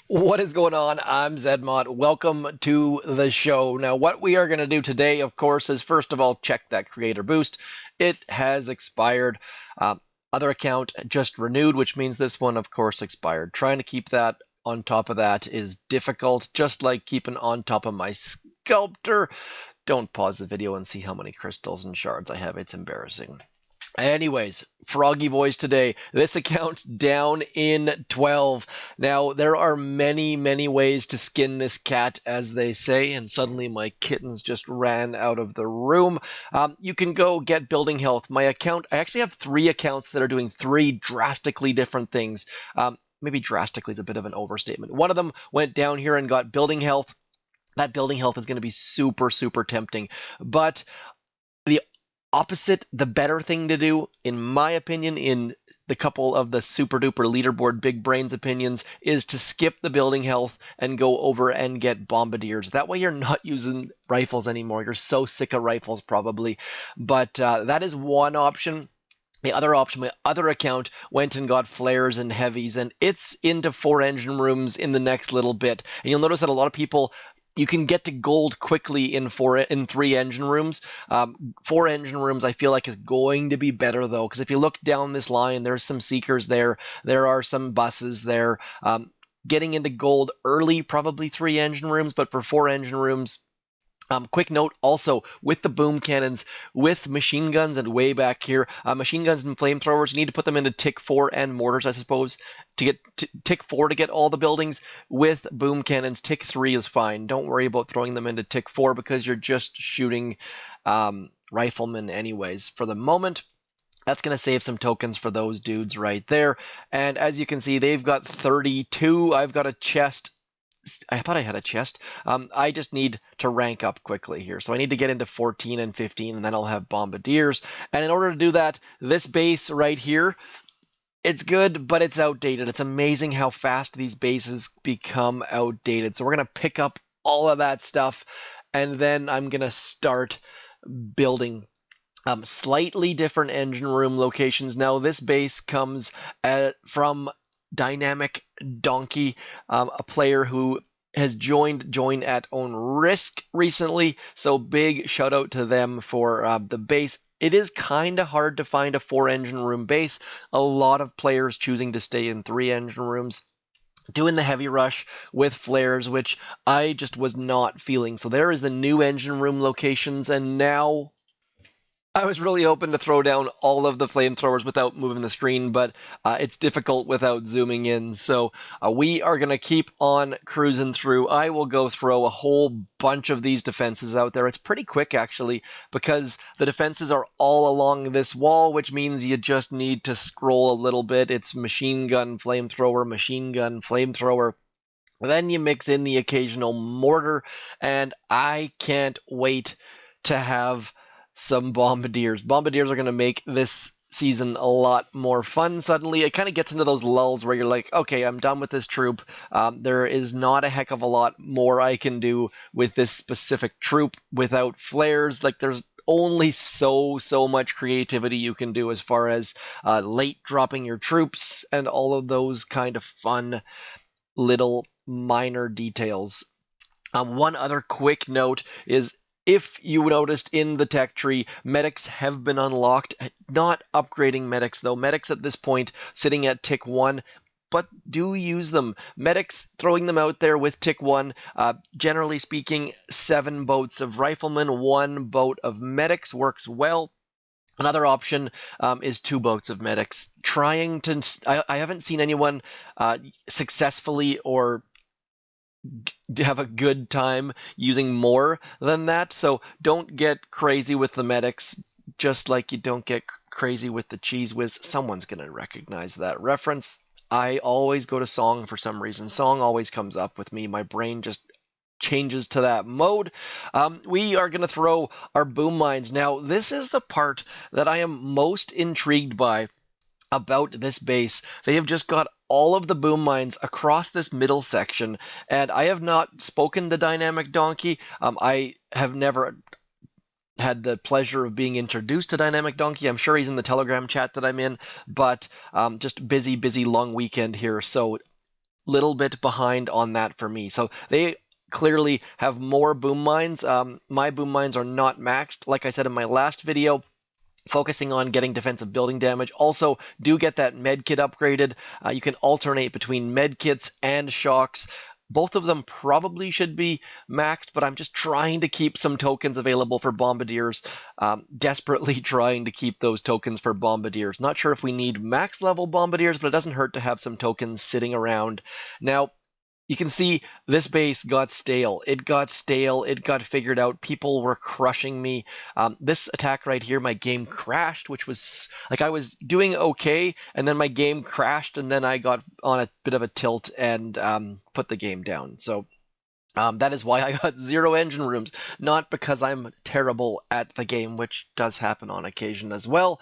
What is going on? I'm ZMOT. Welcome to the show. Now, what we are going to do today, of course, is first of all check that creator boost. It has expired. Other account just renewed, which means this one, of course, expired. Trying to keep that on top of that is difficult, just like keeping on top of my sculptor. Don't pause the video and see how many crystals and shards I have. It's embarrassing. Anyways, Froggy Boys today. This account down in 12. Now, there are many ways to skin this cat, as they say, and suddenly my kittens just ran out of the room. You can go get building health. My account, I actually have 3 accounts that are doing 3 drastically different things. Maybe drastically is a bit of an overstatement. One of them went down here and got building health. That building health is going to be super tempting. But the opposite, the better thing to do, in my opinion, in the couple of the super duper leaderboard big brains opinions, is to skip the building health and go over and get bombardiers. That way you're not using rifles anymore. You're so sick of rifles probably. But that is one option. The other option, my other account went and got flares and heavies, and it's into 4 engine rooms in the next little bit. And you'll notice that a lot of people, you can get to gold quickly in 3 engine rooms. 4 engine rooms I feel like is going to be better though, because if you look down this line, there's some seekers there. There are some buses there. Getting into gold early, probably 3 engine rooms, but for 4 engine rooms, quick note also, with the boom cannons, with machine guns and way back here, machine guns and flamethrowers, you need to put them into tick 4 and mortars, I suppose, to get tick 4 to get all the buildings. With boom cannons, tick 3 is fine. Don't worry about throwing them into tick 4 because you're just shooting riflemen anyways. For the moment, that's going to save some tokens for those dudes right there. And as you can see, they've got 32. I've got a chest. I thought I had a chest. I just need to rank up quickly here. So I need to get into 14 and 15, and then I'll have bombardiers. And in order to do that, this base right here, it's good, but it's outdated. It's amazing how fast these bases become outdated. So we're going to pick up all of that stuff, and then I'm going to start building slightly different engine room locations. Now, this base comes from Dynamic Donkey, a player who has joined Join at Own Risk recently. So big shout out to them for the base. It is kind of hard to find a 4 engine room base. A lot of players choosing to stay in 3 engine rooms. Doing the heavy rush with flares, which I just was not feeling. So there is the new engine room locations, and now I was really hoping to throw down all of the flamethrowers without moving the screen, but it's difficult without zooming in. So we are going to keep on cruising through. I will go throw a whole bunch of these defenses out there. It's pretty quick, actually, because the defenses are all along this wall, which means you just need to scroll a little bit. It's machine gun, flamethrower, machine gun, flamethrower. Then you mix in the occasional mortar, and I can't wait to have some bombardiers. Bombardiers are going to make this season a lot more fun suddenly. It kind of gets into those lulls where you're like, okay, I'm done with this troop. There is not a heck of a lot more I can do with this specific troop without flares. Like, there's only so much creativity you can do as far as late dropping your troops and all of those kind of fun little minor details. One other quick note is, if you noticed in the tech tree, medics have been unlocked. Not upgrading medics, though. Medics at this point sitting at tick 1, but do use them. Medics, throwing them out there with tick 1. Generally speaking, 7 boats of riflemen, 1 boat of medics works well. Another option is 2 boats of medics. Trying to... I haven't seen anyone successfully or have a good time using more than that. So don't get crazy with the medics, just like you don't get crazy with the cheese whiz. Someone's going to recognize that reference. I always go to song for some reason. Song always comes up with me. My brain just changes to that mode. We are going to throw our boom mines. Now, this is the part that I am most intrigued by about this base. They have just got all of the boom mines across this middle section, and I have not spoken to Dynamic Donkey. I have never had the pleasure of being introduced to Dynamic Donkey. I'm sure he's in the Telegram chat that I'm in, but just busy long weekend here. So little bit behind on that for me. So they clearly have more boom mines. My boom mines are not maxed. Like I said in my last video, focusing on getting defensive building damage. Also, do get that med kit upgraded. You can alternate between med kits and shocks. Both of them probably should be maxed, but I'm just trying to keep some tokens available for bombardiers. Desperately trying to keep those tokens for bombardiers. Not sure if we need max level bombardiers, but it doesn't hurt to have some tokens sitting around. Now, you can see this base got stale. It got stale. It got figured out. People were crushing me. This attack right here, my game crashed, which was like I was doing okay, and then my game crashed, and then I got on a bit of a tilt and put the game down. So that is why I got 0 engine rooms, not because I'm terrible at the game, which does happen on occasion as well.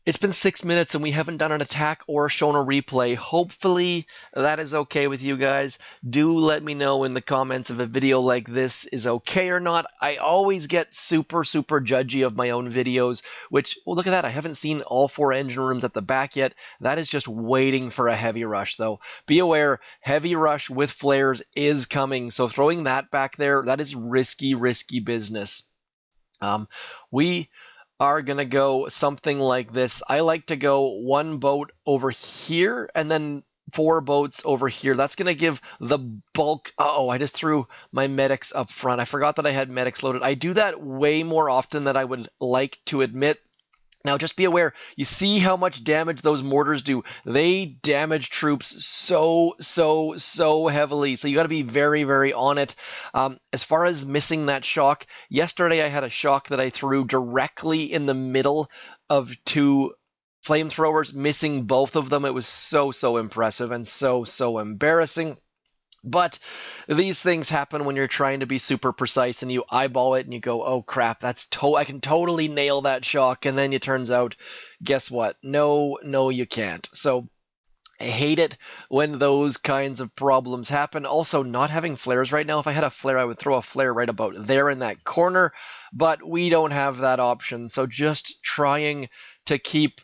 It's been 6 minutes and we haven't done an attack or shown a replay. Hopefully that is okay with you guys. Do let me know in the comments if a video like this is okay or not. I always get super judgy of my own videos, which, well, look at that. I haven't seen all 4 engine rooms at the back yet. That is just waiting for a heavy rush, though. Be aware, heavy rush with flares is coming, so throwing that back there, that is risky business. We are going to go something like this. I like to go 1 boat over here and then 4 boats over here. That's going to give the bulk. Uh-oh, I just threw my medics up front. I forgot that I had medics loaded. I do that way more often than I would like to admit. Now, just be aware, you see how much damage those mortars do. They damage troops so heavily, so you got to be very on it. As far as missing that shock, yesterday I had a shock that I threw directly in the middle of 2 flamethrowers, missing both of them. It was so impressive and so embarrassing. But these things happen when you're trying to be super precise and you eyeball it and you go, oh crap, I can totally nail that shock. And then it turns out, guess what? No, you can't. So I hate it when those kinds of problems happen. Also, not having flares right now. If I had a flare, I would throw a flare right about there in that corner, but we don't have that option. So just trying to keep...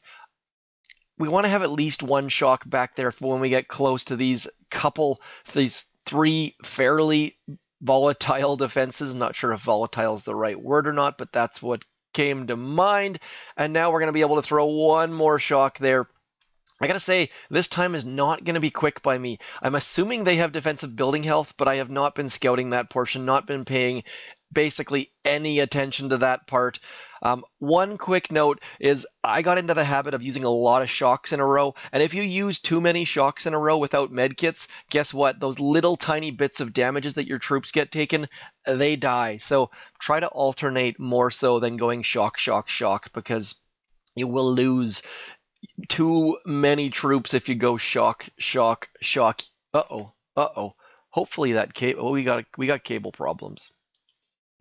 We want to have at least 1 shock back there for when we get close to these 3 fairly volatile defenses. Not sure if volatile is the right word or not, but that's what came to mind. And now we're going to be able to throw 1 more shock there. I gotta say, this time is not going to be quick by me. I'm assuming they have defensive building health, but I have not been scouting that portion, not been paying basically any attention to that part. 1 quick note is I got into the habit of using a lot of shocks in a row, and if you use too many shocks in a row without medkits, guess what? Those little tiny bits of damages that your troops get taken, they die. So try to alternate more so than going shock, because you will lose too many troops if you go shock. Uh-oh. Hopefully that cable... Oh, we got cable problems.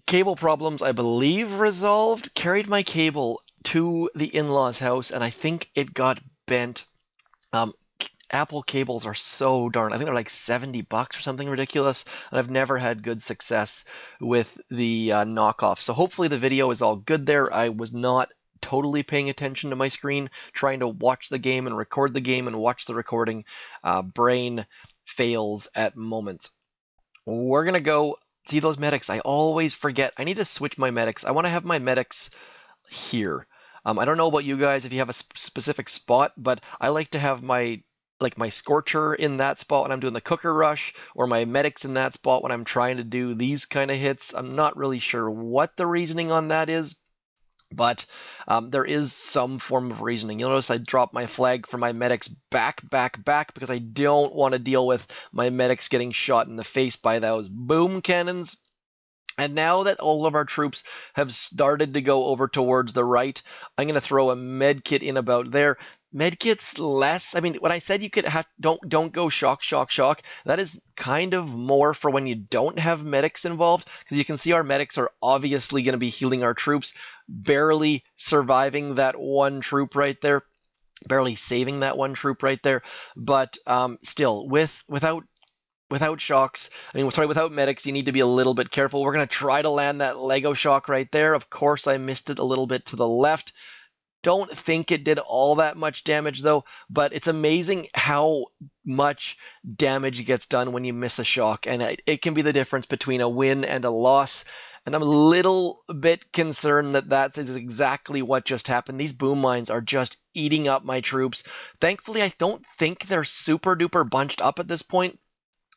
Cable problems, I believe, resolved. Carried my cable to the in-laws' house, and I think it got bent. Apple cables are so darn... I think they're like $70 or something ridiculous, and I've never had good success with the knockoff. So hopefully the video is all good there. I was not totally paying attention to my screen, trying to watch the game and record the game and watch the recording. Brain fails at moments. We're going to go... See those medics? I always forget. I need to switch my medics. I want to have my medics here. I don't know about you guys if you have a specific spot, but I like to have my Scorcher in that spot when I'm doing the cooker rush, or my medics in that spot when I'm trying to do these kind of hits. I'm not really sure what the reasoning on that is, but there is some form of reasoning. You'll notice I dropped my flag for my medics back because I don't want to deal with my medics getting shot in the face by those boom cannons. And now that all of our troops have started to go over towards the right, I'm going to throw a medkit in about there. Medkit's less... I mean, when I said you could have... Don't go shock, that is kind of more for when you don't have medics involved, because you can see our medics are obviously going to be healing our troops, barely surviving that 1 troop right there, barely saving that 1 troop right there, but still, without shocks, without medics, you need to be a little bit careful. We're going to try to land that Lego shock right there. Of course, I missed it a little bit to the left. don't think it did all that much damage though, but it's amazing how much damage gets done when you miss a shock, and it can be the difference between a win and a loss. And I'm a little bit concerned that that is exactly what just happened. These boom mines are just eating up my troops. Thankfully, I don't think they're super duper bunched up at this point,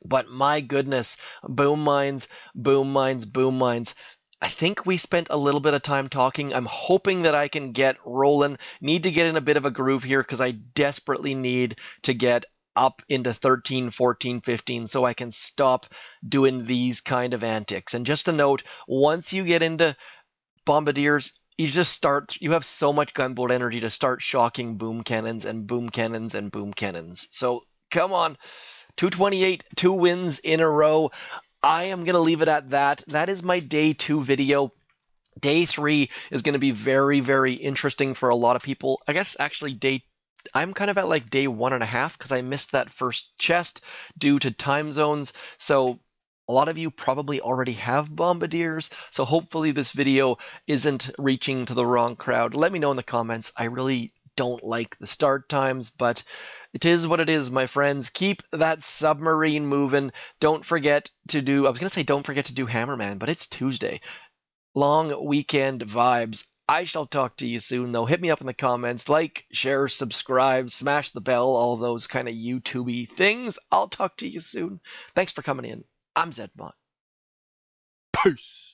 but my goodness, boom mines, boom mines, boom mines. I think we spent a little bit of time talking. I'm hoping that I can get rolling. Need to get in a bit of a groove here because I desperately need to get up into 13, 14, 15 so I can stop doing these kind of antics. And just a note, once you get into bombardiers, you have so much gunboat energy to start shocking boom cannons and boom cannons and boom cannons. So come on, 228, 2 wins in a row. I am going to leave it at that. That is my day 2 video. Day 3 is going to be very, very interesting for a lot of people. I guess actually I'm kind of at like day 1.5 because I missed that first chest due to time zones. So a lot of you probably already have bombardiers. So hopefully this video isn't reaching to the wrong crowd. Let me know in the comments. I really don't like the start times, but it is what it is, my friends. Keep that submarine moving. Don't forget to do, I was going to say don't forget to do Hammerman, but it's Tuesday. Long weekend vibes. I shall talk to you soon, though. Hit me up in the comments. Like, share, subscribe, smash the bell, all those kind of YouTube-y things. I'll talk to you soon. Thanks for coming in. I'm ZMOT. Peace.